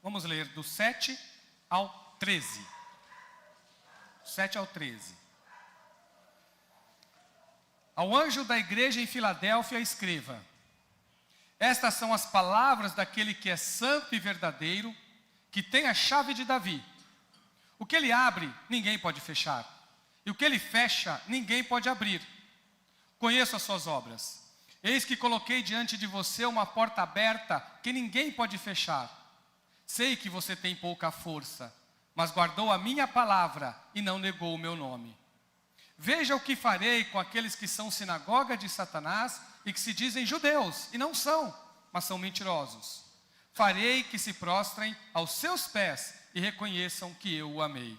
Vamos ler do 7 ao 13. 7 ao 13. Ao anjo da igreja em Filadélfia escreva: estas são as palavras daquele que é santo e verdadeiro, que tem a chave de Davi. O que ele abre, ninguém pode fechar, e o que ele fecha, ninguém pode abrir. Conheço as suas obras. Eis que coloquei diante de você uma porta aberta, que ninguém pode fechar. Sei que você tem pouca força, mas guardou a minha palavra e não negou o meu nome. Veja o que farei com aqueles que são sinagoga de Satanás e que se dizem judeus, e não são, mas são mentirosos. Farei que se prostrem aos seus pés e reconheçam que eu o amei.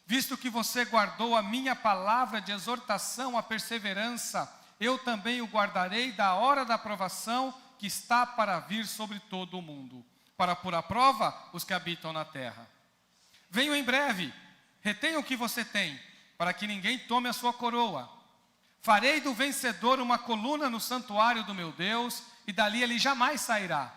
Visto que você guardou a minha palavra de exortação à perseverança, eu também o guardarei da hora da provação que está para vir sobre todo o mundo, para pôr à prova os que habitam na terra. Venho em breve, retenha o que você tem, para que ninguém tome a sua coroa. Farei do vencedor uma coluna no santuário do meu Deus, e dali ele jamais sairá.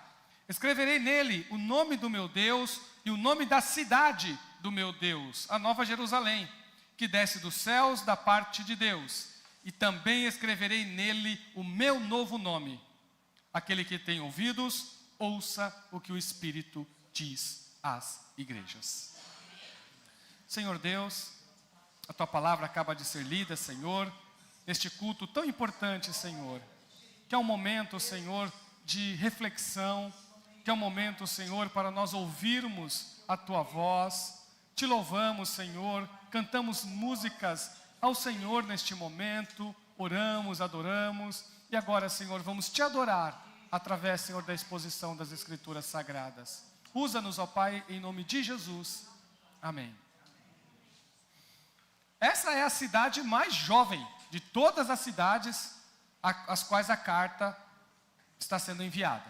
Escreverei nele o nome do meu Deus e o nome da cidade do meu Deus, a Nova Jerusalém, que desce dos céus da parte de Deus. E também escreverei nele o meu novo nome. Aquele que tem ouvidos, ouça o que o Espírito diz às igrejas. Senhor Deus, a Tua palavra acaba de ser lida, Senhor, neste culto tão importante, Senhor, que é um momento, Senhor, de reflexão, que é um momento, Senhor, para nós ouvirmos a Tua voz. Te louvamos, Senhor, cantamos músicas ao Senhor neste momento, oramos, adoramos, e agora, Senhor, vamos Te adorar através, Senhor, da exposição das Escrituras Sagradas. Usa-nos, ó Pai, em nome de Jesus. Amém. Essa é a cidade mais jovem de todas as cidades às quais a carta está sendo enviada.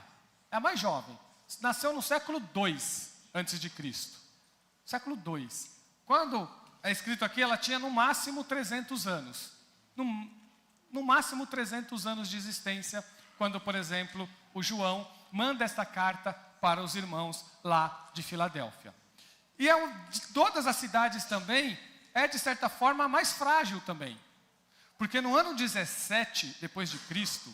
É a mais jovem. Nasceu no século II a.C. Século II. Quando é escrito aqui, ela tinha no máximo 300 anos. No máximo 300 anos de existência, quando, por exemplo, o João manda esta carta para os irmãos lá de Filadélfia. E de todas as cidades também, é de certa forma a mais frágil também. Porque no ano 17 depois de Cristo,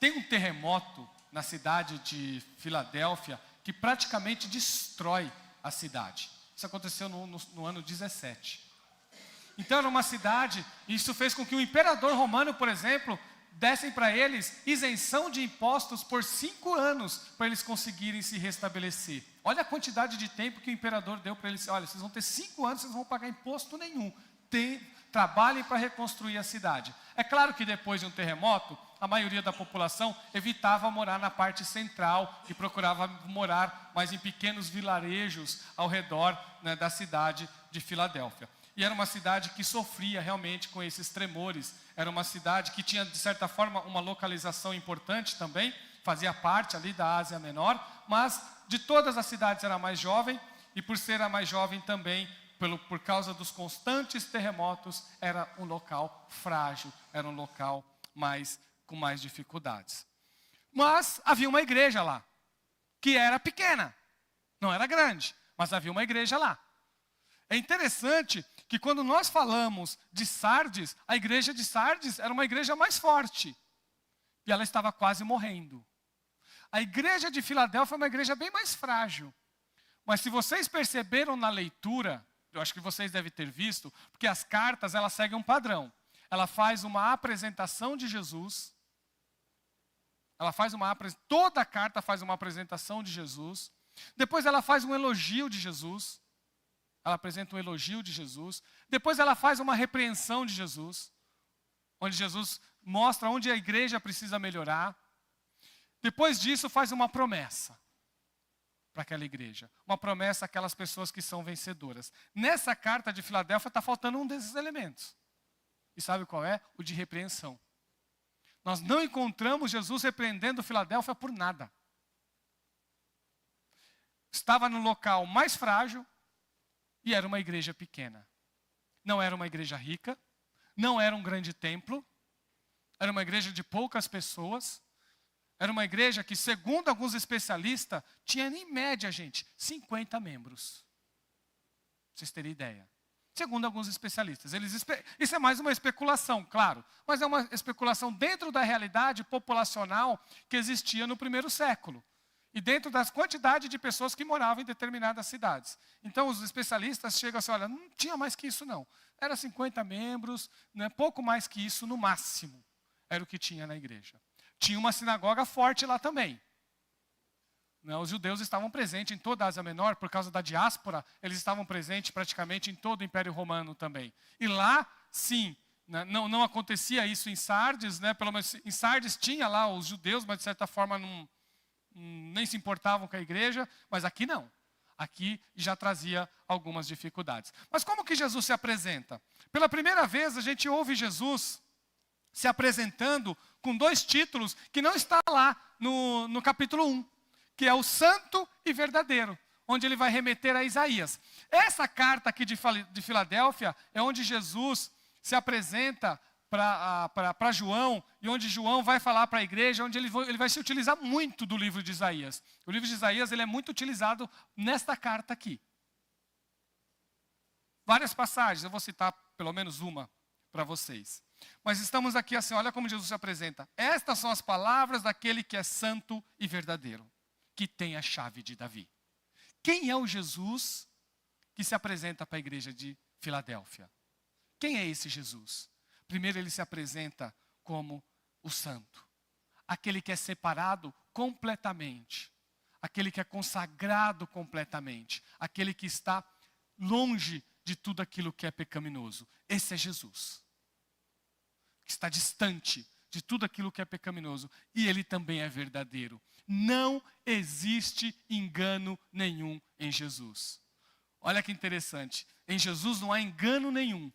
tem um terremoto na cidade de Filadélfia que praticamente destrói a cidade. Isso aconteceu no ano 17. Então era uma cidade, e isso fez com que o imperador romano, por exemplo, dessem para eles isenção de impostos por 5 anos, para eles conseguirem se restabelecer. Olha a quantidade de tempo que o imperador deu para eles. Olha, vocês vão ter 5 anos, vocês não vão pagar imposto nenhum. Trabalhem para reconstruir a cidade. É claro que depois de um terremoto, a maioria da população evitava morar na parte central e procurava morar mais em pequenos vilarejos ao redor, né, da cidade de Filadélfia. E era uma cidade que sofria realmente com esses tremores. Era uma cidade que tinha, de certa forma, uma localização importante também, fazia parte ali da Ásia Menor, mas de todas as cidades era a mais jovem, e por ser a mais jovem também, por causa dos constantes terremotos, era um local frágil, era um local com mais dificuldades. Mas havia uma igreja lá, que era pequena, não era grande, mas havia uma igreja lá. É interessante que quando nós falamos de Sardes, a igreja de Sardes era uma igreja mais forte, e ela estava quase morrendo. A igreja de Filadélfia é uma igreja bem mais frágil, mas se vocês perceberam na leitura, eu acho que vocês devem ter visto, porque as cartas, elas seguem um padrão. Ela faz uma apresentação de Jesus. Toda a carta faz uma apresentação de Jesus. Depois ela faz um elogio de Jesus. Ela apresenta um elogio de Jesus. Depois ela faz uma repreensão de Jesus, onde Jesus mostra onde a igreja precisa melhorar. Depois disso faz uma promessa para aquela igreja. Uma promessa àquelas pessoas que são vencedoras. Nessa carta de Filadélfia está faltando um desses elementos. E sabe qual é? O de repreensão. Nós não encontramos Jesus repreendendo Filadélfia por nada. Estava no local mais frágil e era uma igreja pequena. Não era uma igreja rica, não era um grande templo, era uma igreja de poucas pessoas, Era uma igreja que, segundo alguns especialistas, tinha em média, gente, 50 membros. Pra vocês terem ideia. Segundo alguns especialistas. Isso é mais uma especulação, claro. Mas é uma especulação dentro da realidade populacional que existia no primeiro século. E dentro das quantidades de pessoas que moravam em determinadas cidades. Então, os especialistas chegam assim, olha, não tinha mais que isso não. Era 50 membros, né, pouco mais que isso no máximo. Era o que tinha na igreja. Tinha uma sinagoga forte lá também. Né, os judeus estavam presentes em toda a Ásia Menor, por causa da diáspora, eles estavam presentes praticamente em todo o Império Romano também. E lá, sim, né, não acontecia isso em Sardes, né, pelo menos em Sardes tinha lá os judeus, mas de certa forma nem se importavam com a igreja, mas aqui não. Aqui já trazia algumas dificuldades. Mas como que Jesus se apresenta? Pela primeira vez a gente ouve Jesus se apresentando com 2 títulos que não está lá no capítulo 1, que é o Santo e Verdadeiro, onde ele vai remeter a Isaías. Essa carta aqui de Filadélfia é onde Jesus se apresenta para João, e onde João vai falar para a igreja, onde ele vai se utilizar muito do livro de Isaías. O livro de Isaías ele é muito utilizado nesta carta aqui. Várias passagens, eu vou citar pelo menos uma para vocês. Mas estamos aqui assim, olha como Jesus se apresenta. Estas são as palavras daquele que é santo e verdadeiro, que tem a chave de Davi. Quem é o Jesus que se apresenta para a igreja de Filadélfia? Quem é esse Jesus? Primeiro ele se apresenta como o santo. Aquele que é separado completamente. Aquele que é consagrado completamente. Aquele que está longe de tudo aquilo que é pecaminoso. Esse é Jesus. Que está distante de tudo aquilo que é pecaminoso. E ele também é verdadeiro. Não existe engano nenhum em Jesus. Olha que interessante. Em Jesus não há engano nenhum.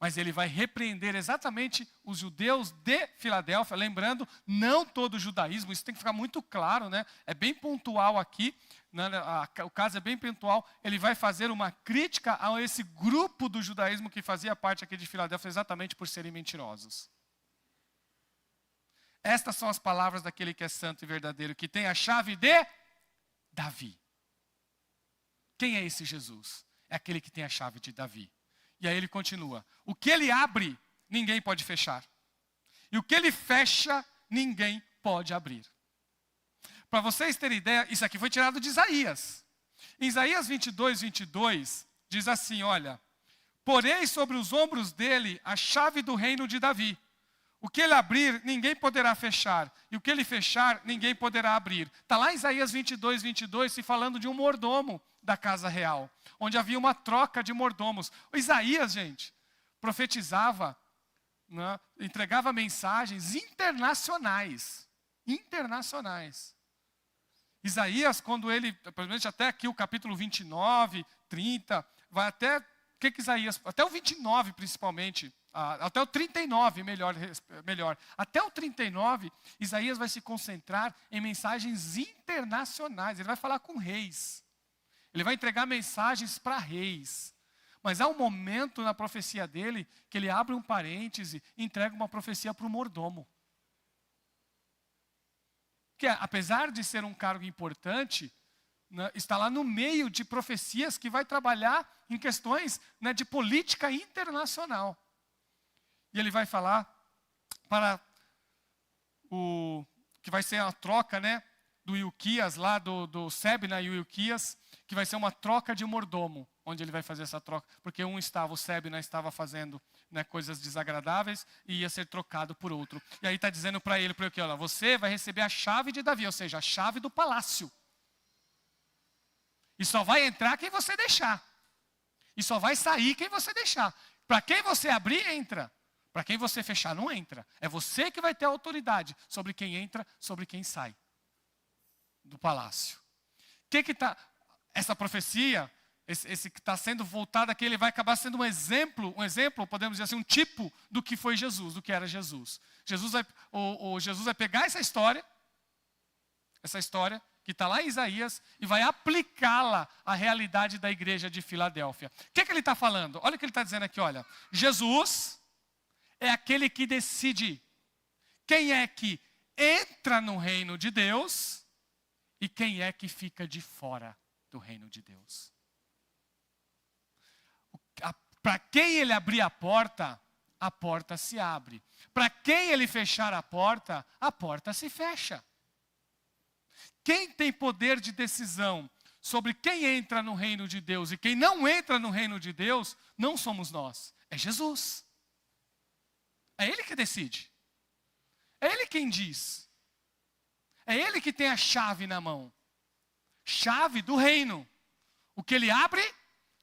Mas ele vai repreender exatamente os judeus de Filadélfia. Lembrando, não todo o judaísmo, isso tem que ficar muito claro, né? É bem pontual aqui, né? O caso é bem pontual. Ele vai fazer uma crítica a esse grupo do judaísmo que fazia parte aqui de Filadélfia exatamente por serem mentirosos. Estas são as palavras daquele que é santo e verdadeiro, que tem a chave de Davi. Quem é esse Jesus? É aquele que tem a chave de Davi. E aí ele continua. O que ele abre, ninguém pode fechar. E o que ele fecha, ninguém pode abrir. Para vocês terem ideia, isso aqui foi tirado de Isaías. Em Isaías 22, diz assim, olha. Porei sobre os ombros dele a chave do reino de Davi. O que ele abrir, ninguém poderá fechar. E o que ele fechar, ninguém poderá abrir. Está lá em Isaías 22, se falando de um mordomo da casa real. Onde havia uma troca de mordomos. O Isaías, gente, profetizava, né, entregava mensagens internacionais. Internacionais. Isaías, quando ele, provavelmente até aqui o capítulo 29, 30, vai até, o que Isaías, até o 29 principalmente, até o 39, melhor. Até o 39, Isaías vai se concentrar em mensagens internacionais. Ele vai falar com reis. Ele vai entregar mensagens para reis. Mas há um momento na profecia dele que ele abre um parêntese e entrega uma profecia para o mordomo. Que apesar de ser um cargo importante, né, está lá no meio de profecias que vai trabalhar em questões, né, de política internacional. E ele vai falar para o que vai ser a troca, né, do Ilquias, lá do Sebna e o Ilquias, que vai ser uma troca de mordomo, onde ele vai fazer essa troca. Porque o Sebna estava fazendo, né, coisas desagradáveis e ia ser trocado por outro. E aí está dizendo para ele, olha, você vai receber a chave de Davi, ou seja, a chave do palácio. E só vai entrar quem você deixar. E só vai sair quem você deixar. Para quem você abrir, entra. Para quem você fechar, não entra. É você que vai ter autoridade sobre quem entra, sobre quem sai do palácio. Essa profecia, esse que está sendo voltado aqui, ele vai acabar sendo um exemplo, podemos dizer assim, um tipo do que foi Jesus, do que era Jesus. Jesus vai pegar essa história que está lá em Isaías, e vai aplicá-la à realidade da igreja de Filadélfia. O que ele está falando? Olha o que ele está dizendo aqui, olha. Jesus é aquele que decide quem é que entra no reino de Deus e quem é que fica de fora do reino de Deus. Para quem ele abrir a porta se abre. Para quem ele fechar a porta se fecha. Quem tem poder de decisão sobre quem entra no reino de Deus e quem não entra no reino de Deus, não somos nós, é Jesus. É Ele que decide. É Ele quem diz. É Ele que tem a chave na mão. Chave do reino. O que Ele abre,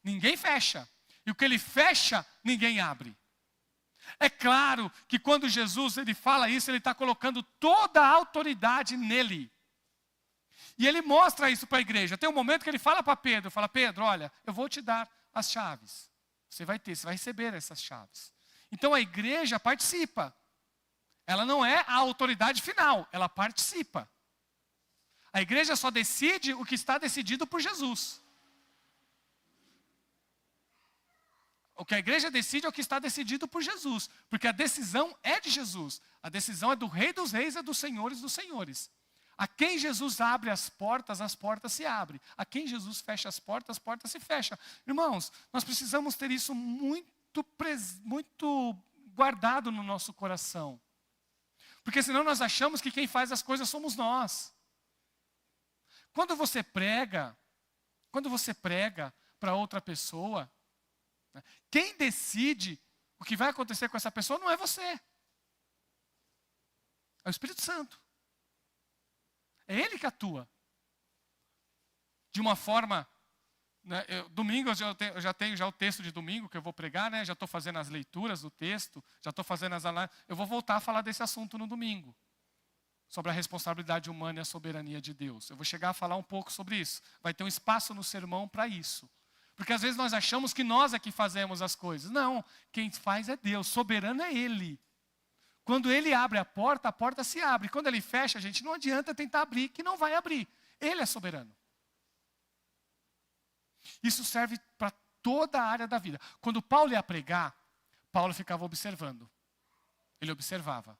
ninguém fecha. E o que Ele fecha, ninguém abre. É claro que quando Jesus ele fala isso, Ele está colocando toda a autoridade nele. E Ele mostra isso para a igreja. Tem um momento que Ele fala para Pedro, Pedro, olha, eu vou te dar as chaves. Você vai receber essas chaves. Então a igreja participa. Ela não é a autoridade final, ela participa. A igreja só decide o que está decidido por Jesus. O que a igreja decide é o que está decidido por Jesus. Porque a decisão é de Jesus. A decisão é do Rei dos Reis e dos Senhores. A quem Jesus abre as portas se abrem. A quem Jesus fecha as portas se fecham. Irmãos, nós precisamos ter isso muito guardado no nosso coração. Porque senão nós achamos que quem faz as coisas somos nós. Quando você prega para outra pessoa, quem decide o que vai acontecer com essa pessoa não é você. É o Espírito Santo. É Ele que atua. De uma forma, né, domingo eu já tenho o texto de domingo que eu vou pregar, né, já estou fazendo as leituras do texto, já estou fazendo as análises. Eu vou voltar a falar desse assunto no domingo. Sobre a responsabilidade humana e a soberania de Deus. Eu vou chegar a falar um pouco sobre isso. Vai ter um espaço no sermão para isso. Porque às vezes nós achamos que nós é que fazemos as coisas. Não, quem faz é Deus, soberano é Ele. Quando Ele abre a porta se abre. Quando Ele fecha, gente, não adianta tentar abrir, que não vai abrir. Ele é soberano. Isso serve para toda a área da vida. Quando Paulo ia pregar, Paulo ficava observando. Ele observava.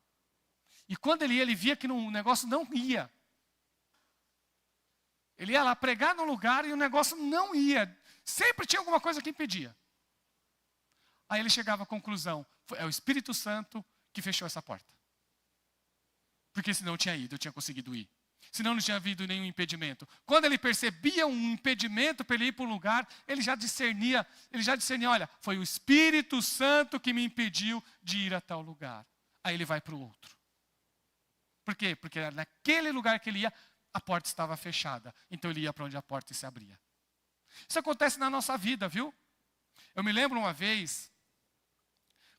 E quando ele ia, ele via que o negócio não ia. Ele ia lá pregar num lugar e o negócio não ia. Sempre tinha alguma coisa que impedia. Aí ele chegava à conclusão, é o Espírito Santo que fechou essa porta. Porque senão eu tinha conseguido ir. Senão não tinha havido nenhum impedimento. Quando ele percebia um impedimento para ele ir para um lugar, ele já discernia, olha, foi o Espírito Santo que me impediu de ir a tal lugar. Aí ele vai para o outro. Por quê? Porque naquele lugar que ele ia, a porta estava fechada. Então ele ia para onde a porta se abria. Isso acontece na nossa vida, viu? Eu me lembro uma vez,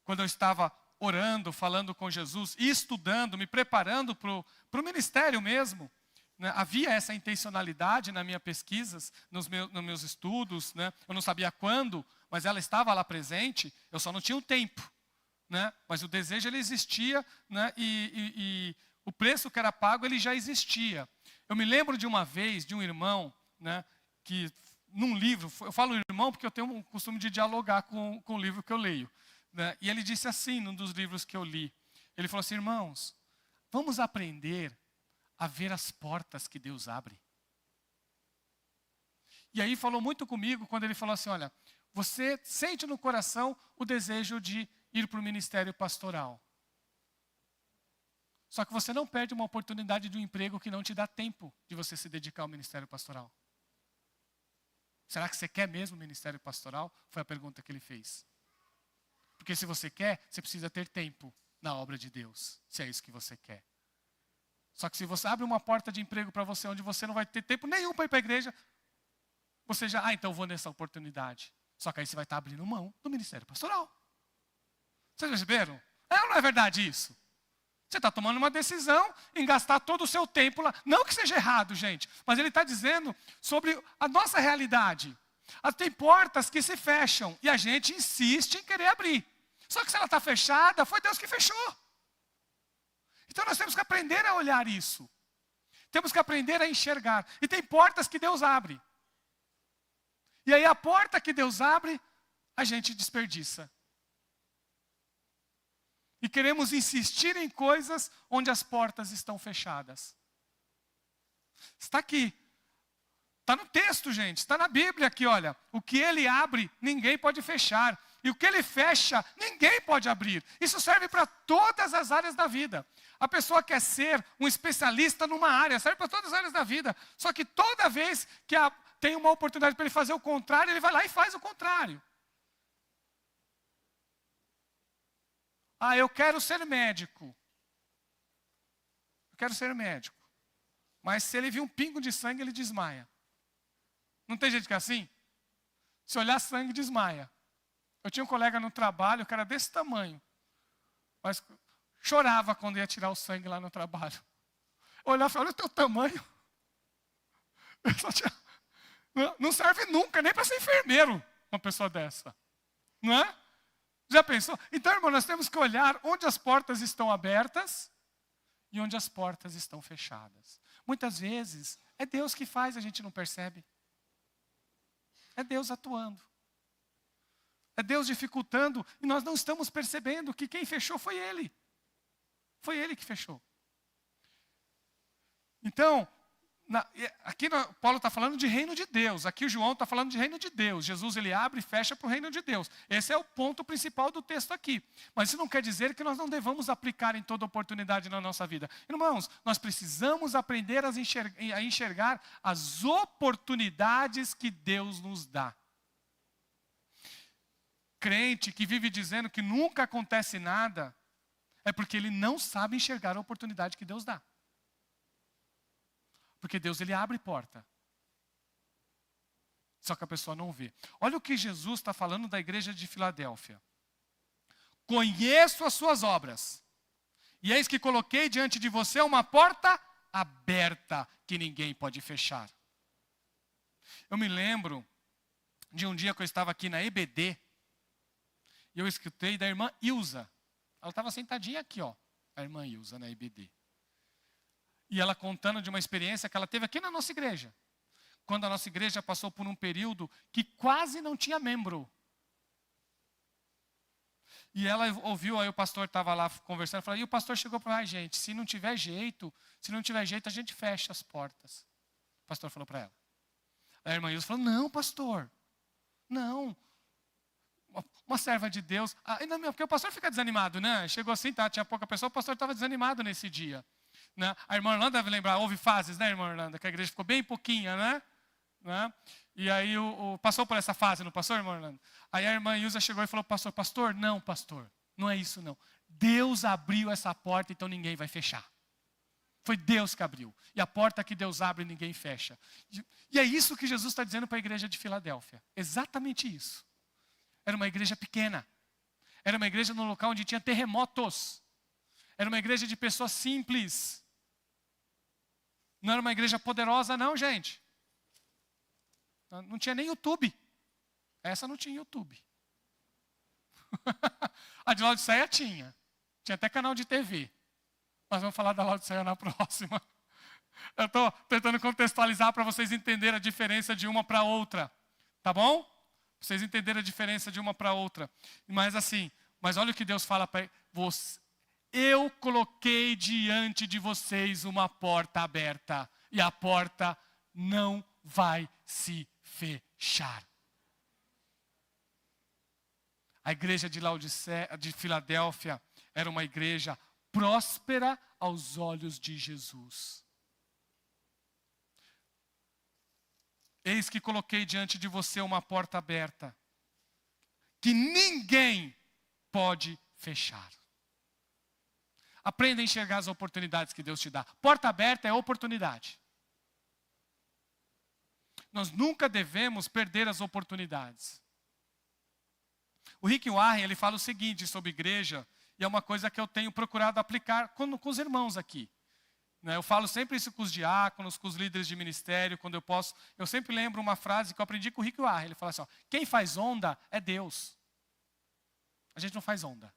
quando eu estava orando, falando com Jesus, e estudando, me preparando para o ministério mesmo. Né? Havia essa intencionalidade nas minhas pesquisas, nos meus estudos. Né? Eu não sabia quando, mas ela estava lá presente, eu só não tinha o tempo. Né? Mas o desejo ele existia, né? e o preço que era pago, ele já existia. Eu me lembro de uma vez, de um irmão, né, que num livro, eu falo irmão porque eu tenho um costume de dialogar com o livro que eu leio. Né, e ele disse assim, num dos livros que eu li, ele falou assim, irmãos, vamos aprender a ver as portas que Deus abre. E aí falou muito comigo quando ele falou assim, olha, você sente no coração o desejo de ir para o ministério pastoral. Só que você não perde uma oportunidade de um emprego que não te dá tempo de você se dedicar ao ministério pastoral. Será que você quer mesmo o ministério pastoral? Foi a pergunta que ele fez. Porque se você quer, você precisa ter tempo na obra de Deus, se é isso que você quer. Só que se você abre uma porta de emprego para você, onde você não vai ter tempo nenhum para ir para a igreja, você já, então eu vou nessa oportunidade. Só que aí você vai estar abrindo mão do ministério pastoral. Vocês perceberam? É ou não é verdade isso? Você está tomando uma decisão em gastar todo o seu tempo lá. Não que seja errado, gente, mas ele está dizendo sobre a nossa realidade. Tem portas que se fecham e a gente insiste em querer abrir. Só que se ela está fechada, foi Deus que fechou. Então nós temos que aprender a olhar isso. Temos que aprender a enxergar. E tem portas que Deus abre. E aí a porta que Deus abre, a gente desperdiça. E queremos insistir em coisas onde as portas estão fechadas. Está aqui. Está no texto, gente. Está na Bíblia aqui, olha. O que ele abre, ninguém pode fechar. E o que ele fecha, ninguém pode abrir. Isso serve para todas as áreas da vida. A pessoa quer ser um especialista numa área, serve para todas as áreas da vida. Só que toda vez que tem uma oportunidade para ele fazer o contrário, ele vai lá e faz o contrário. Ah, eu quero ser médico. Eu quero ser médico. Mas se ele vir um pingo de sangue, ele desmaia. Não tem gente que é assim? Se olhar sangue, desmaia. Eu tinha um colega no trabalho, o cara desse tamanho. Mas chorava quando ia tirar o sangue lá no trabalho. Eu olhava e falava, olha o teu tamanho. Não serve nunca, nem para ser enfermeiro, uma pessoa dessa. Não é? Já pensou? Então, irmão, nós temos que olhar onde as portas estão abertas e onde as portas estão fechadas. Muitas vezes, é Deus que faz, a gente não percebe. É Deus atuando. É Deus dificultando e nós não estamos percebendo que quem fechou foi Ele. Foi Ele que fechou. Então, aqui Paulo está falando de reino de Deus. Aqui o João está falando de reino de Deus. Jesus, ele abre e fecha para o reino de Deus. Esse é o ponto principal do texto aqui. Mas isso não quer dizer que nós não devamos aplicar em toda oportunidade na nossa vida. Irmãos, nós precisamos aprender a enxergar as oportunidades que Deus nos dá. Crente que vive dizendo que nunca acontece nada, é porque ele não sabe enxergar a oportunidade que Deus dá. Porque Deus, ele abre porta. Só que a pessoa não vê. Olha o que Jesus está falando da igreja de Filadélfia. Conheço as suas obras. E eis que coloquei diante de você uma porta aberta que ninguém pode fechar. Eu me lembro de um dia que eu estava aqui na EBD. E eu escutei da irmã Ilza. Ela estava sentadinha aqui, ó. A irmã Ilza na EBD. E ela contando de uma experiência que ela teve aqui na nossa igreja. Quando a nossa igreja passou por um período que quase não tinha membro. E ela ouviu, aí o pastor estava lá conversando, falou, e o pastor chegou para ela, gente, se não tiver jeito, a gente fecha as portas. O pastor falou para ela. A irmã Ilza falou, não, pastor, não. Uma serva de Deus, ainda porque o pastor fica desanimado, né? Chegou assim, tinha pouca pessoa, o pastor estava desanimado nesse dia. Né? A irmã Orlando deve lembrar, houve fases, né, irmã Orlando? Que a igreja ficou bem pouquinha, né? E aí passou por essa fase, não passou, irmã Orlando? Aí a irmã Ilza chegou e falou, pastor, não é isso não. Deus abriu essa porta, então ninguém vai fechar. Foi Deus que abriu. E a porta que Deus abre, ninguém fecha. E é isso que Jesus está dizendo para a igreja de Filadélfia. Exatamente isso. Era uma igreja pequena. Era uma igreja num local onde tinha terremotos. Era uma igreja de pessoas simples. Não era uma igreja poderosa não, gente. Não tinha nem YouTube. Essa não tinha YouTube. A de Laodiceia tinha. Tinha até canal de TV. Nós vamos falar da Laodiceia na próxima. Eu estou tentando contextualizar para vocês entenderem a diferença de uma para outra. Tá bom? Para vocês entenderem a diferença de uma para outra. Mas olha o que Deus fala para você. Eu coloquei diante de vocês uma porta aberta. E a porta não vai se fechar. A igreja de Laodiceia, de Filadélfia, era uma igreja próspera aos olhos de Jesus. Eis que coloquei diante de você uma porta aberta, que ninguém pode fechar. Aprenda a enxergar as oportunidades que Deus te dá. Porta aberta é oportunidade. Nós nunca devemos perder as oportunidades. O Rick Warren, ele fala o seguinte sobre igreja, e é uma coisa que eu tenho procurado aplicar com os irmãos aqui. Eu falo sempre isso com os diáconos, com os líderes de ministério, quando eu posso. Eu sempre lembro uma frase que eu aprendi com o Rick Warren. Ele fala assim, quem faz onda é Deus. A gente não faz onda.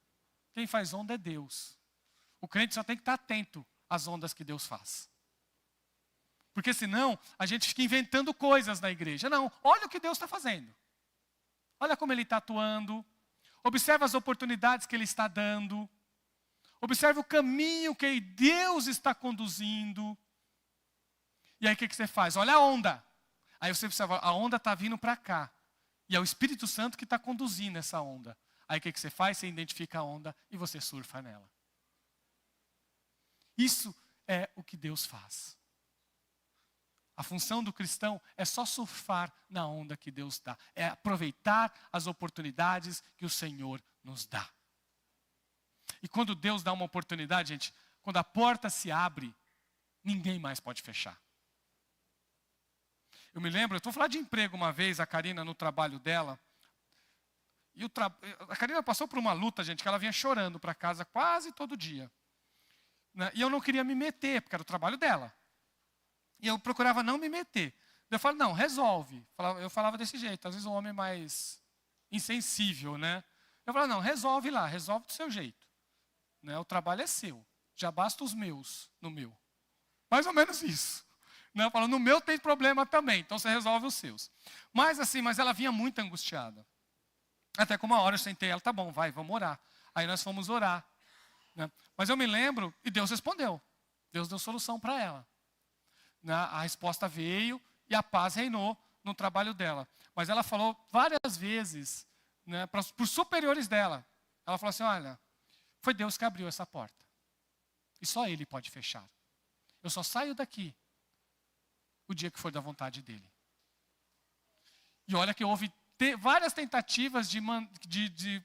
Quem faz onda é Deus. O crente só tem que estar atento às ondas que Deus faz. Porque senão, a gente fica inventando coisas na igreja. Não, olha o que Deus está fazendo. Olha como Ele está atuando. Observa as oportunidades que Ele está dando. Observe o caminho que Deus está conduzindo. E aí o que você faz? Olha a onda. Aí você observa, a onda está vindo para cá. E é o Espírito Santo que está conduzindo essa onda. Aí o que você faz? Você identifica a onda e você surfa nela. Isso é o que Deus faz. A função do cristão é só surfar na onda que Deus dá. É aproveitar as oportunidades que o Senhor nos dá. E quando Deus dá uma oportunidade, gente, quando a porta se abre, ninguém mais pode fechar. Eu me lembro, eu estou falando de emprego uma vez, a Karina no trabalho dela. E a Karina passou por uma luta, gente, que ela vinha chorando para casa quase todo dia. Né? E eu não queria me meter, porque era o trabalho dela. E eu procurava não me meter. Eu falo, não, resolve. Eu falava desse jeito, às vezes um homem mais insensível, né? Eu falava, não, resolve lá, resolve do seu jeito. Né? O trabalho é seu, já basta os meus no meu. Mais ou menos isso. Né? Eu falo, no meu tem problema também, então você resolve os seus. Mas ela vinha muito angustiada. Até que uma hora eu sentei ela, tá bom, vai, vamos orar. Aí nós fomos orar. Né? Mas eu me lembro, e Deus respondeu. Deus deu solução para ela. Né? A resposta veio e a paz reinou no trabalho dela. Mas ela falou várias vezes, né, para os superiores dela. Ela falou assim, olha, foi Deus que abriu essa porta. E só Ele pode fechar. Eu só saio daqui o dia que for da vontade dEle. E olha que houve várias tentativas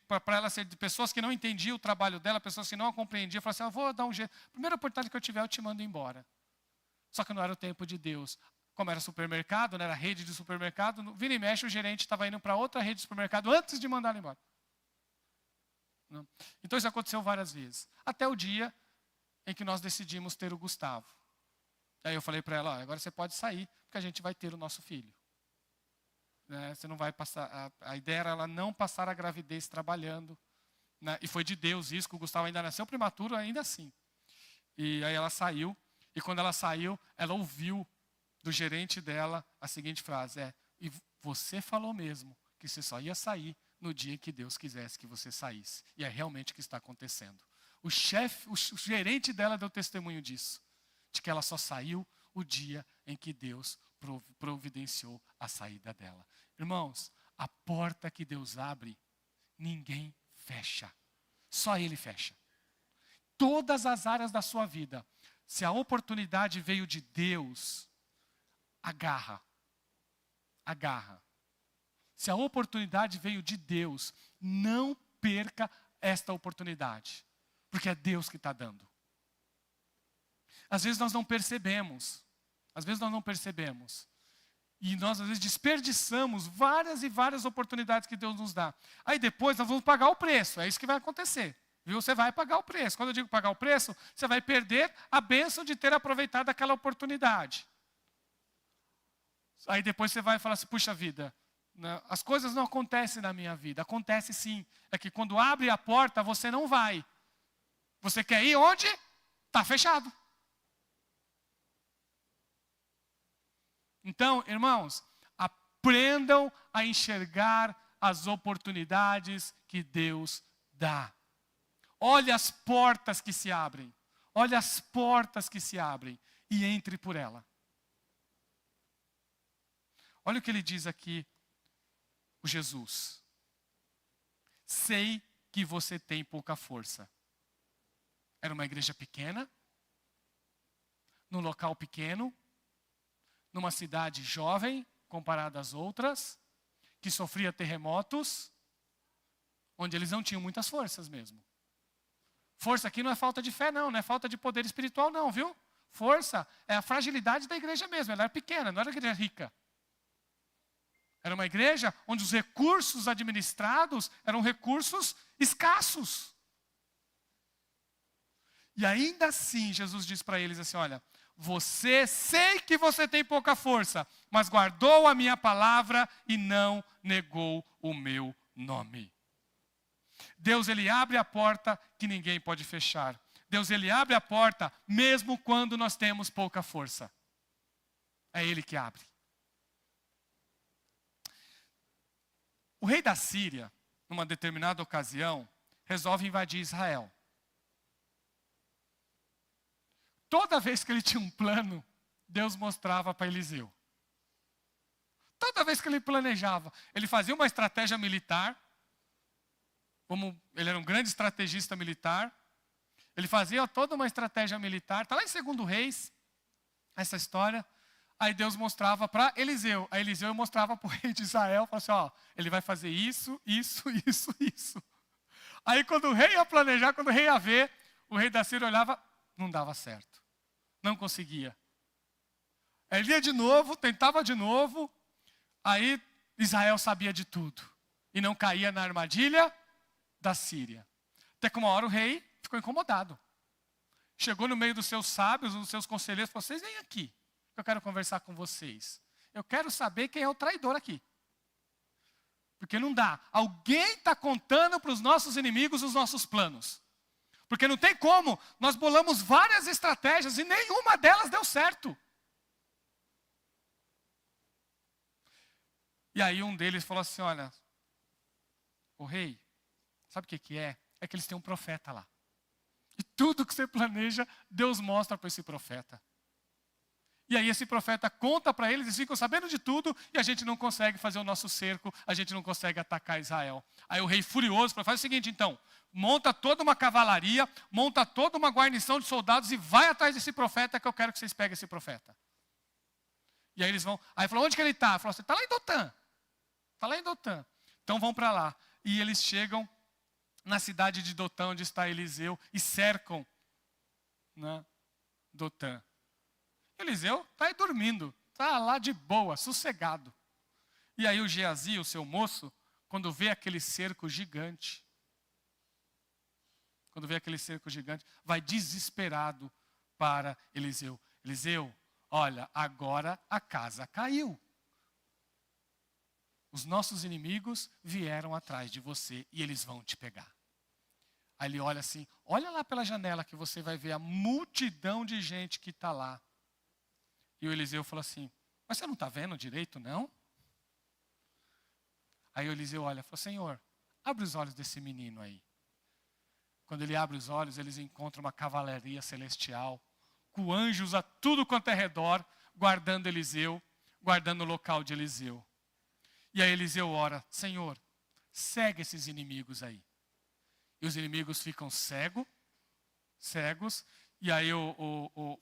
para ela ser de pessoas que não entendiam o trabalho dela, pessoas que não a compreendiam. Falaram assim, eu vou dar um jeito. Primeira oportunidade que eu tiver, eu te mando embora. Só que não era o tempo de Deus. Como era supermercado, né, era rede de supermercado, vira e mexe, o gerente estava indo para outra rede de supermercado antes de mandar ela embora. Não. Então isso aconteceu várias vezes. Até o dia em que nós decidimos ter o Gustavo. Aí eu falei para ela, agora você pode sair, porque a gente vai ter o nosso filho. Né, você não vai passar. A ideia era ela não passar a gravidez trabalhando. Né, e foi de Deus isso, que o Gustavo ainda nasceu prematuro, ainda assim. E aí ela saiu, e quando ela saiu, ela ouviu do gerente dela a seguinte frase, e você falou mesmo que você só ia sair no dia em que Deus quisesse que você saísse. E é realmente o que está acontecendo. O gerente dela deu testemunho disso, de que ela só saiu o dia em que Deus providenciou a saída dela. Irmãos, a porta que Deus abre, ninguém fecha. Só Ele fecha. Todas as áreas da sua vida, se a oportunidade veio de Deus, agarra. Agarra. Se a oportunidade veio de Deus, não perca esta oportunidade. Porque é Deus que está dando. Às vezes nós não percebemos. Às vezes nós não percebemos. E nós, às vezes, desperdiçamos várias e várias oportunidades que Deus nos dá. Aí depois nós vamos pagar o preço. É isso que vai acontecer. Viu? Você vai pagar o preço. Quando eu digo pagar o preço, você vai perder a bênção de ter aproveitado aquela oportunidade. Aí depois você vai falar assim, puxa vida, né, as coisas não acontecem na minha vida. Acontece sim. É que quando abre a porta, você não vai. Você quer ir onde? Está fechado. Então, irmãos, aprendam a enxergar as oportunidades que Deus dá. Olhe as portas que se abrem. Olhe as portas que se abrem e entre por ela. Olha o que ele diz aqui, o Jesus. Sei que você tem pouca força. Era uma igreja pequena, num local pequeno, numa cidade jovem, comparada às outras, que sofria terremotos, onde eles não tinham muitas forças mesmo. Força aqui não é falta de fé, não é falta de poder espiritual, não, viu? Força é a fragilidade da igreja mesmo, ela era pequena, não era igreja rica. Era uma igreja onde os recursos administrados eram recursos escassos. E ainda assim, Jesus diz para eles assim, olha, sei que você tem pouca força, mas guardou a minha palavra e não negou o meu nome. Deus, Ele abre a porta que ninguém pode fechar. Deus, Ele abre a porta mesmo quando nós temos pouca força. É Ele que abre. O rei da Síria, numa determinada ocasião, resolve invadir Israel. toda vez que ele tinha um plano, Deus mostrava para Eliseu. Toda vez que ele planejava, ele fazia uma estratégia militar, como ele era um grande estrategista militar, ele fazia toda uma estratégia militar, está lá em 2 Reis, essa história. Aí Deus mostrava para Eliseu. Aí Eliseu mostrava para o rei de Israel, falou assim, ó, ele vai fazer isso, isso, isso, isso. Aí quando o rei ia planejar, quando o rei ia ver, o rei da Síria olhava, não dava certo. Não conseguia. Aí ele ia de novo, tentava de novo, aí Israel sabia de tudo. E não caía na armadilha da Síria. Até que uma hora o rei ficou incomodado. Chegou no meio dos seus sábios, dos seus conselheiros, falou, vocês vêm aqui, que eu quero conversar com vocês. Eu quero saber quem é o traidor aqui. Porque não dá. Alguém está contando para os nossos inimigos os nossos planos. Porque não tem como. Nós bolamos várias estratégias e nenhuma delas deu certo. E aí um deles falou assim, olha, o rei, sabe o que é? É que eles têm um profeta lá. E tudo que você planeja, Deus mostra para esse profeta. E aí esse profeta conta para eles, eles ficam sabendo de tudo, e a gente não consegue fazer o nosso cerco, a gente não consegue atacar Israel. Aí o rei furioso faz o seguinte então, monta toda uma cavalaria, monta toda uma guarnição de soldados e vai atrás desse profeta que eu quero que vocês peguem esse profeta. E aí eles vão, aí falou, onde que ele está? Falou assim, está lá em Dotã. Está lá em Dotã. Então vão para lá. E eles chegam na cidade de Dotã, onde está Eliseu, e cercam, né, Dotã. Eliseu está aí dormindo, está lá de boa, sossegado. E aí o Geazi, o seu moço, quando vê aquele cerco gigante, vai desesperado para Eliseu. Eliseu, olha, agora a casa caiu. Os nossos inimigos vieram atrás de você e eles vão te pegar. Aí ele olha assim, olha lá pela janela que você vai ver a multidão de gente que está lá. E o Eliseu falou assim, mas você não está vendo direito, não? Aí o Eliseu olha e fala, Senhor, abre os olhos desse menino aí. Quando ele abre os olhos, eles encontram uma cavalaria celestial, com anjos a tudo quanto é redor, guardando Eliseu, guardando o local de Eliseu. E aí Eliseu ora, Senhor, segue esses inimigos aí. E os inimigos ficam cegos, e aí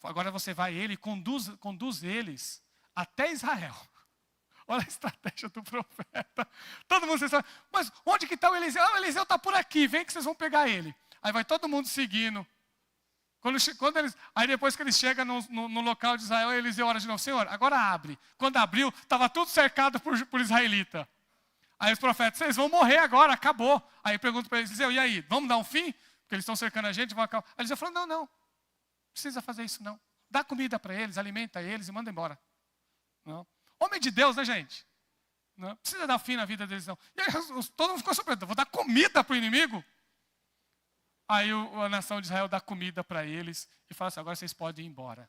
agora você vai ele e conduz eles até Israel. Olha a estratégia do profeta. Todo mundo sabe, mas onde que está o Eliseu? Ah, o Eliseu está por aqui, vem que vocês vão pegar ele. Aí vai todo mundo seguindo. Aí depois que eles chegam no local de Israel, Eliseu ora de novo, Senhor, agora abre. Quando abriu, estava tudo cercado por israelita. Aí os profetas, vocês vão morrer agora, acabou. Aí pergunto para Eliseu, e aí, vamos dar um fim? Porque eles estão cercando a gente, vão acabar. Aí Eliseu falou, não precisa fazer isso não. Dá comida para eles, alimenta eles e manda embora. Não. Homem de Deus, né, gente? Não precisa dar fim na vida deles, não. E aí todo mundo ficou surpreso, vou dar comida para o inimigo? Aí a nação de Israel dá comida para eles e fala assim, agora vocês podem ir embora.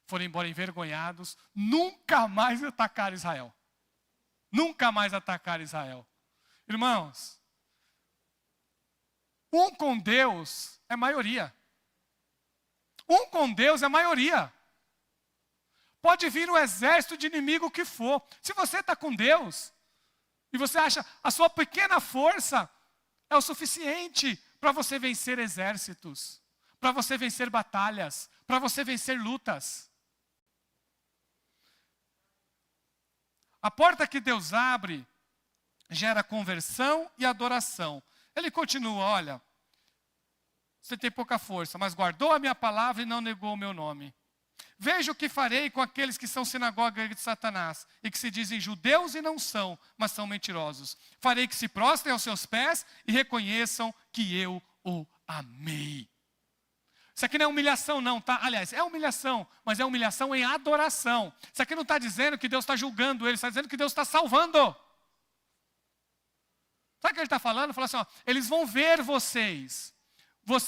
Foram embora envergonhados, nunca mais atacaram Israel. Nunca mais atacaram Israel. Irmãos, um com Deus é maioria. Um com Deus é maioria. Pode vir o exército de inimigo que for. Se você está com Deus, e você acha a sua pequena força é o suficiente para você vencer exércitos, para você vencer batalhas, para você vencer lutas. A porta que Deus abre gera conversão e adoração. Ele continua, olha, você tem pouca força, mas guardou a minha palavra e não negou o meu nome. Veja o que farei com aqueles que são sinagoga de Satanás e que se dizem judeus e não são, mas são mentirosos. Farei que se prostrem aos seus pés e reconheçam que eu o amei. Isso aqui não é humilhação não, tá? Aliás, é humilhação, mas é humilhação em adoração. Isso aqui não está dizendo que Deus está julgando eles, está dizendo que Deus está salvando. Sabe o que ele está falando? Fala assim, ó, eles vão ver vocês,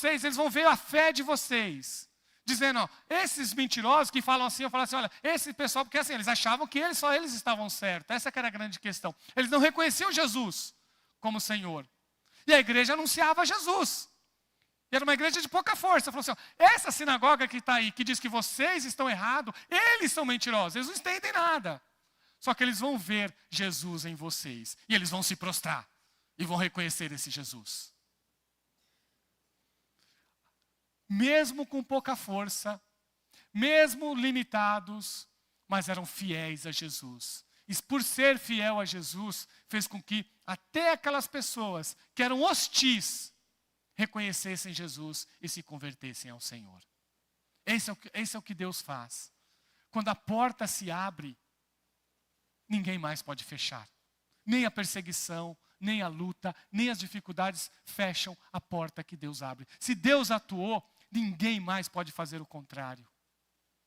eles vão ver a fé de vocês. Dizendo, ó, esses mentirosos que falam assim, eu falo assim, olha, esse pessoal, porque assim, eles achavam que só eles estavam certos. Essa que era a grande questão. Eles não reconheciam Jesus como Senhor. E a igreja anunciava Jesus. E era uma igreja de pouca força. Falou assim, ó, essa sinagoga que está aí, que diz que vocês estão errados, eles são mentirosos, eles não entendem nada. Só que eles vão ver Jesus em vocês. E eles vão se prostrar. E vão reconhecer esse Jesus. Mesmo com pouca força, mesmo limitados, mas eram fiéis a Jesus. E por ser fiel a Jesus, fez com que até aquelas pessoas que eram hostis, reconhecessem Jesus e se convertessem ao Senhor. Esse é o que Deus faz. Quando a porta se abre, ninguém mais pode fechar. Nem a perseguição, nem a luta, nem as dificuldades fecham a porta que Deus abre. Se Deus atuou, ninguém mais pode fazer o contrário.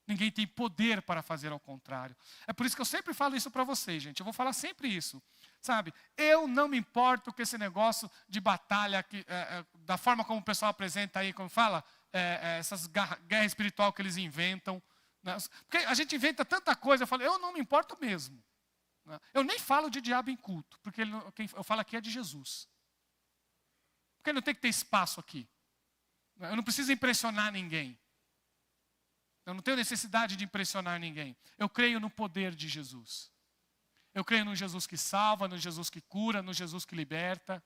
Ninguém tem poder para fazer ao contrário. É por isso que eu sempre falo isso para vocês, gente. Eu vou falar sempre isso. Sabe, eu não me importo com esse negócio de batalha, da forma como o pessoal apresenta aí, como fala, essas guerra espiritual que eles inventam. Né? Porque a gente inventa tanta coisa, eu não me importo mesmo. Né? Eu nem falo de diabo em culto, porque quem eu falo aqui é de Jesus. Porque não tem que ter espaço aqui. Eu não preciso impressionar ninguém. Eu não tenho necessidade de impressionar ninguém. Eu creio no poder de Jesus. Eu creio no Jesus que salva, no Jesus que cura, no Jesus que liberta.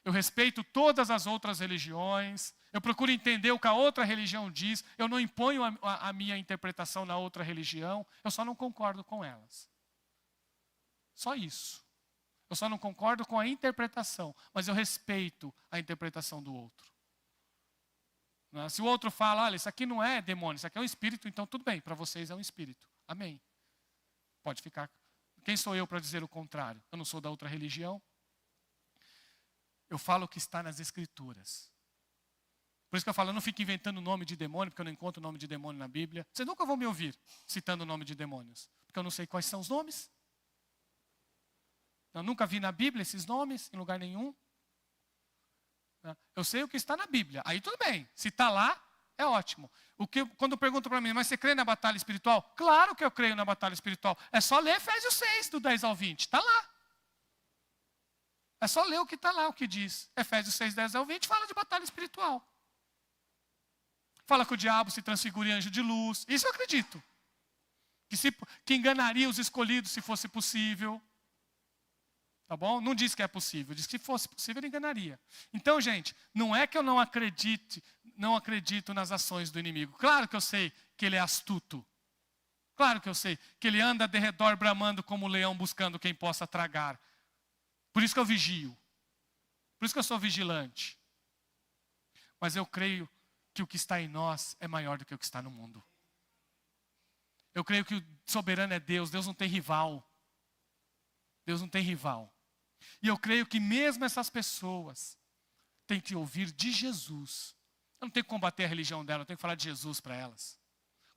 Eu respeito todas as outras religiões. Eu procuro entender o que a outra religião diz. Eu não imponho a minha interpretação na outra religião. Eu só não concordo com elas. Só isso. Eu só não concordo com a interpretação. Mas eu respeito a interpretação do outro. Se o outro fala, olha, isso aqui não é demônio, isso aqui é um espírito, então tudo bem, para vocês é um espírito. Amém. Pode ficar. Quem sou eu para dizer o contrário? Eu não sou da outra religião. Eu falo o que está nas Escrituras. Por isso que eu falo, eu não fico inventando nome de demônio, porque eu não encontro nome de demônio na Bíblia. Vocês nunca vão me ouvir citando o nome de demônios, porque eu não sei quais são os nomes. Eu nunca vi na Bíblia esses nomes, em lugar nenhum. Eu sei o que está na Bíblia. Aí tudo bem. Se está lá, é ótimo. Quando perguntam para mim, mas você crê na batalha espiritual? Claro que eu creio na batalha espiritual. É só ler Efésios 6, do 10 ao 20. Está lá. É só ler o que está lá, o que diz. Efésios 6, 10 ao 20 fala de batalha espiritual. Fala que o diabo se transfigura em anjo de luz. Isso eu acredito. Que enganaria os escolhidos se fosse possível. Tá bom? Não diz que é possível, diz que se fosse possível ele enganaria. Então, gente, não é que eu não acredito nas ações do inimigo. Claro que eu sei que ele é astuto. Claro que eu sei que ele anda de redor bramando como um leão buscando quem possa tragar. Por isso que eu vigio. Por isso que eu sou vigilante. Mas eu creio que o que está em nós é maior do que o que está no mundo. Eu creio que o soberano é Deus. Deus não tem rival. Deus não tem rival. E eu creio que mesmo essas pessoas têm que ouvir de Jesus. Eu não tenho que combater a religião dela, eu tenho que falar de Jesus para elas.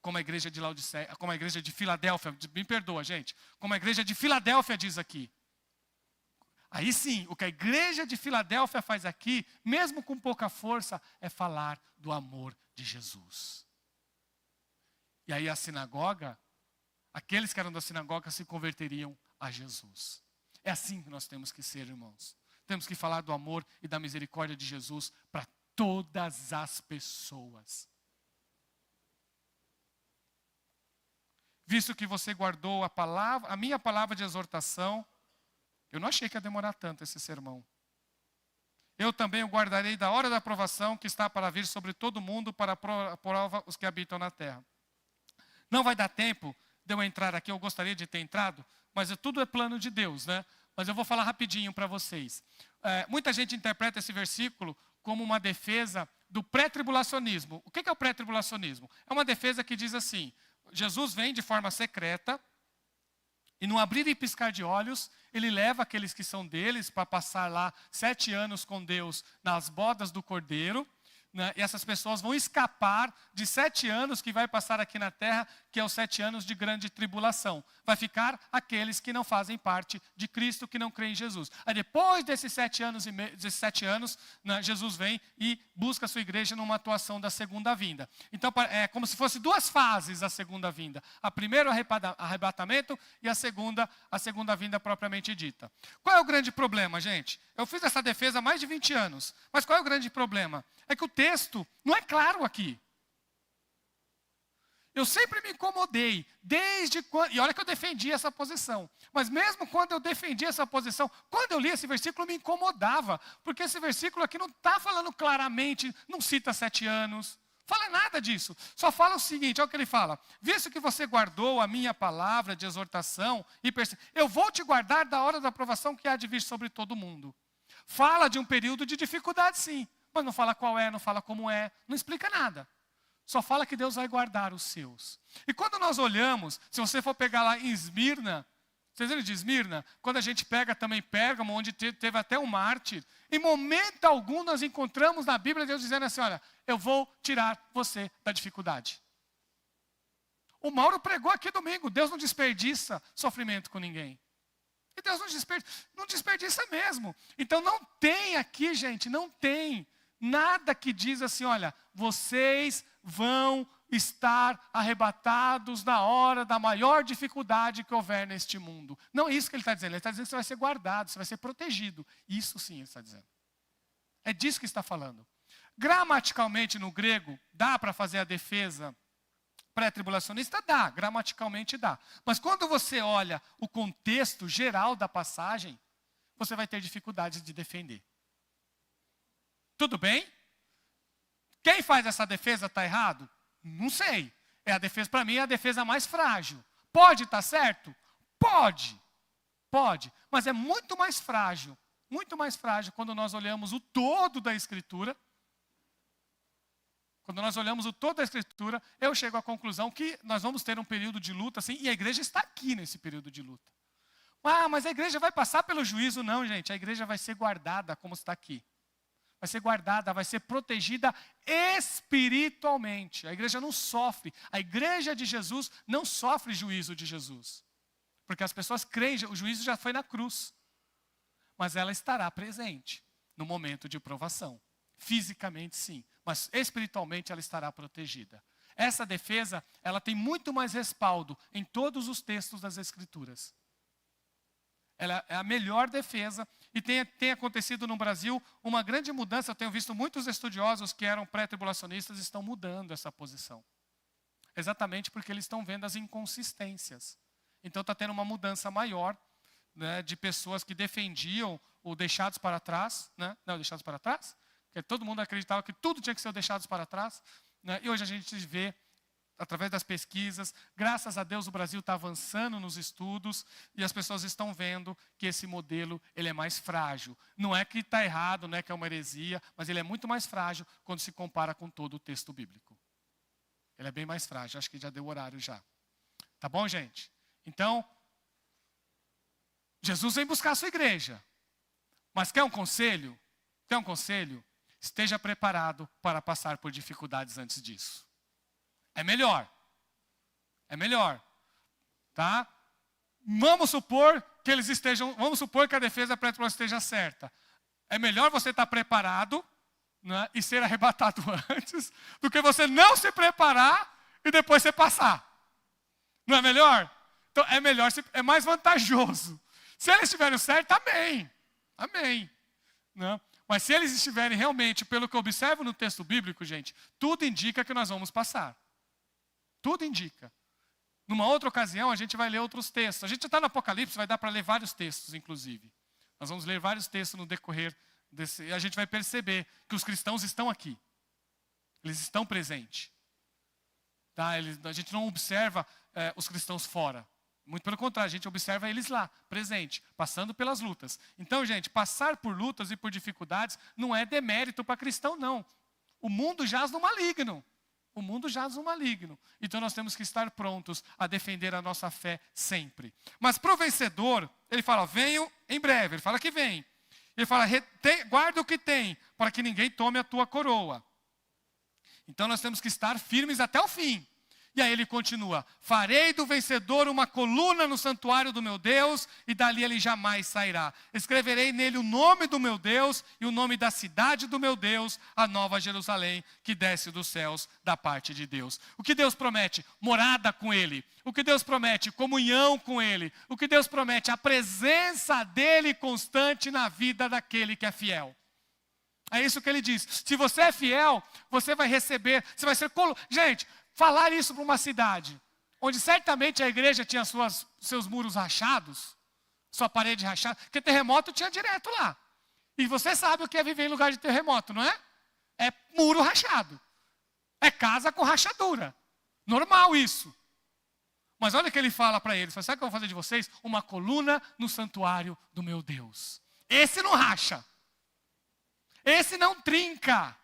Como a igreja de Laodiceia, como a igreja de Filadélfia, me perdoa, gente. Como a igreja de Filadélfia diz aqui. Aí sim, o que a igreja de Filadélfia faz aqui, mesmo com pouca força, é falar do amor de Jesus. E aí a sinagoga, aqueles que eram da sinagoga se converteriam a Jesus. É assim que nós temos que ser, irmãos. Temos que falar do amor e da misericórdia de Jesus para todas as pessoas. Visto que você guardou a minha palavra de exortação, eu não achei que ia demorar tanto esse sermão. Eu também o guardarei da hora da aprovação que está para vir sobre todo mundo para a prova os que habitam na terra. Não vai dar tempo de eu entrar aqui, eu gostaria de ter entrado, mas tudo é plano de Deus, né? Mas eu vou falar rapidinho para vocês. Muita gente interpreta esse versículo como uma defesa do pré-tribulacionismo. O que é o pré-tribulacionismo? É uma defesa que diz assim, Jesus vem de forma secreta, e no abrir e piscar de olhos, ele leva aqueles que são deles para passar lá 7 anos com Deus nas bodas do Cordeiro, né? E essas pessoas vão escapar de 7 anos que vai passar aqui na terra, que é os 7 anos de grande tribulação. Vai ficar aqueles que não fazem parte de Cristo, que não creem em Jesus. Aí depois desses 7 anos, né, Jesus vem e busca a sua igreja numa atuação da segunda vinda. Então é como se fosse 2 fases a segunda vinda. A primeira, o arrebatamento, e a segunda vinda propriamente dita. Qual é o grande problema, gente? Eu fiz essa defesa há mais de 20 anos. Mas qual é o grande problema? É que o texto não é claro aqui. Eu sempre me incomodei, desde quando... E olha que eu defendi essa posição. Mas mesmo quando eu defendi essa posição, quando eu li esse versículo, me incomodava. Porque esse versículo aqui não está falando claramente, não cita 7 anos. Fala nada disso. Só fala o seguinte, olha o que ele fala. Visto que você guardou a minha palavra de exortação, eu vou te guardar da hora da aprovação que há de vir sobre todo mundo. Fala de um período de dificuldade, sim. Mas não fala qual é, não fala como é, não explica nada. Só fala que Deus vai guardar os seus. E quando nós olhamos, se você for pegar lá em Esmirna, vocês lembram de Esmirna? Quando a gente pega também Pérgamo, onde teve até um mártir, em momento algum nós encontramos na Bíblia Deus dizendo assim, olha, eu vou tirar você da dificuldade. O Mauro pregou aqui domingo, Deus não desperdiça sofrimento com ninguém. E Deus não desperdiça mesmo. Então não tem aqui, gente, não tem nada que diz assim, olha, vocês vão estar arrebatados na hora da maior dificuldade que houver neste mundo. Não é isso que ele está dizendo. Ele está dizendo que você vai ser guardado, você vai ser protegido. Isso sim ele está dizendo. É disso que está falando. Gramaticalmente no grego, dá para fazer a defesa pré-tribulacionista? Dá, gramaticalmente dá. Mas quando você olha o contexto geral da passagem, você vai ter dificuldades de defender. Tudo bem? Quem faz essa defesa está errado? Não sei. Para mim, é a defesa mais frágil. Pode estar certo? Pode. Pode. Mas é muito mais frágil quando nós olhamos o todo da Escritura. Quando nós olhamos o todo da Escritura, eu chego à conclusão que nós vamos ter um período de luta, assim, e a igreja está aqui nesse período de luta. Ah, mas a igreja vai passar pelo juízo? Não, gente. A igreja vai ser guardada como está aqui. Vai ser guardada, vai ser protegida espiritualmente. A igreja não sofre. A igreja de Jesus não sofre juízo de Jesus. Porque as pessoas creem, o juízo já foi na cruz. Mas ela estará presente no momento de provação. Fisicamente, sim. Mas espiritualmente ela estará protegida. Essa defesa, ela tem muito mais respaldo em todos os textos das Escrituras. Ela é a melhor defesa e tem acontecido no Brasil uma grande mudança. Eu tenho visto muitos estudiosos que eram pré-tribulacionistas estão mudando essa posição. Exatamente porque eles estão vendo as inconsistências. Então está tendo uma mudança maior, né, de pessoas que defendiam o deixados para trás. Né? Não, deixados para trás? Porque todo mundo acreditava que tudo tinha que ser deixados para trás. Né? E hoje a gente vê, através das pesquisas, graças a Deus o Brasil está avançando nos estudos e as pessoas estão vendo que esse modelo ele é mais frágil. Não é que está errado, não é que é uma heresia, mas ele é muito mais frágil quando se compara com todo o texto bíblico. Ele é bem mais frágil, acho que já deu horário já. Tá bom, gente? Então, Jesus vem buscar a sua igreja. Mas quer um conselho? Quer um conselho? Esteja preparado para passar por dificuldades antes disso. É melhor. É melhor. Tá? Vamos supor que a defesa pré-tribulacionista esteja certa. É melhor você estar preparado, né, e ser arrebatado antes, do que você não se preparar e depois você passar. Não é melhor? Então é melhor, é mais vantajoso. Se eles estiverem certos, amém. Amém. Né? Mas se eles estiverem realmente, pelo que eu observo no texto bíblico, gente, tudo indica que nós vamos passar. Tudo indica. Numa outra ocasião, a gente vai ler outros textos. A gente está no Apocalipse, vai dar para ler vários textos, inclusive. Nós vamos ler vários textos no decorrer desse... E a gente vai perceber que os cristãos estão aqui. Eles estão presentes. Tá? A gente não observa os cristãos fora. Muito pelo contrário, a gente observa eles lá, presente, passando pelas lutas. Então, gente, passar por lutas e por dificuldades não é demérito para cristão, não. O mundo jaz no maligno. O mundo jaz no maligno. Então nós temos que estar prontos a defender a nossa fé sempre. Mas para o vencedor, ele fala, venho em breve. Ele fala que vem. Ele fala, guarda o que tem, para que ninguém tome a tua coroa. Então nós temos que estar firmes até o fim. E aí ele continua: farei do vencedor uma coluna no santuário do meu Deus, e dali ele jamais sairá. Escreverei nele o nome do meu Deus e o nome da cidade do meu Deus, a nova Jerusalém, que desce dos céus da parte de Deus. O que Deus promete? Morada com ele. O que Deus promete? Comunhão com ele. O que Deus promete? A presença dele constante na vida daquele que é fiel. É isso que ele diz. Se você é fiel, você vai receber, você vai ser... Gente, falar isso para uma cidade, onde certamente a igreja tinha seus muros rachados, sua parede rachada, porque terremoto tinha direto lá. E você sabe o que é viver em lugar de terremoto, não é? É muro rachado. É casa com rachadura. Normal isso. Mas olha o que ele fala para eles. Sabe o que eu vou fazer de vocês? Uma coluna no santuário do meu Deus. Esse não racha. Esse não trinca.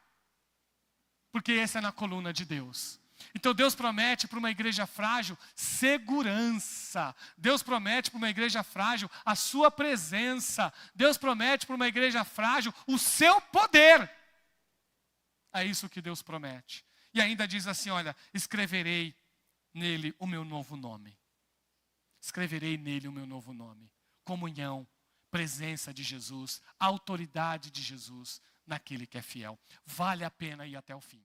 Porque esse é na coluna de Deus. Então Deus promete para uma igreja frágil segurança. Deus promete para uma igreja frágil a sua presença. Deus promete para uma igreja frágil o seu poder. É isso que Deus promete. E ainda diz assim, olha, escreverei nele o meu novo nome. Escreverei nele o meu novo nome. Comunhão, presença de Jesus, autoridade de Jesus naquele que é fiel. Vale a pena ir até o fim.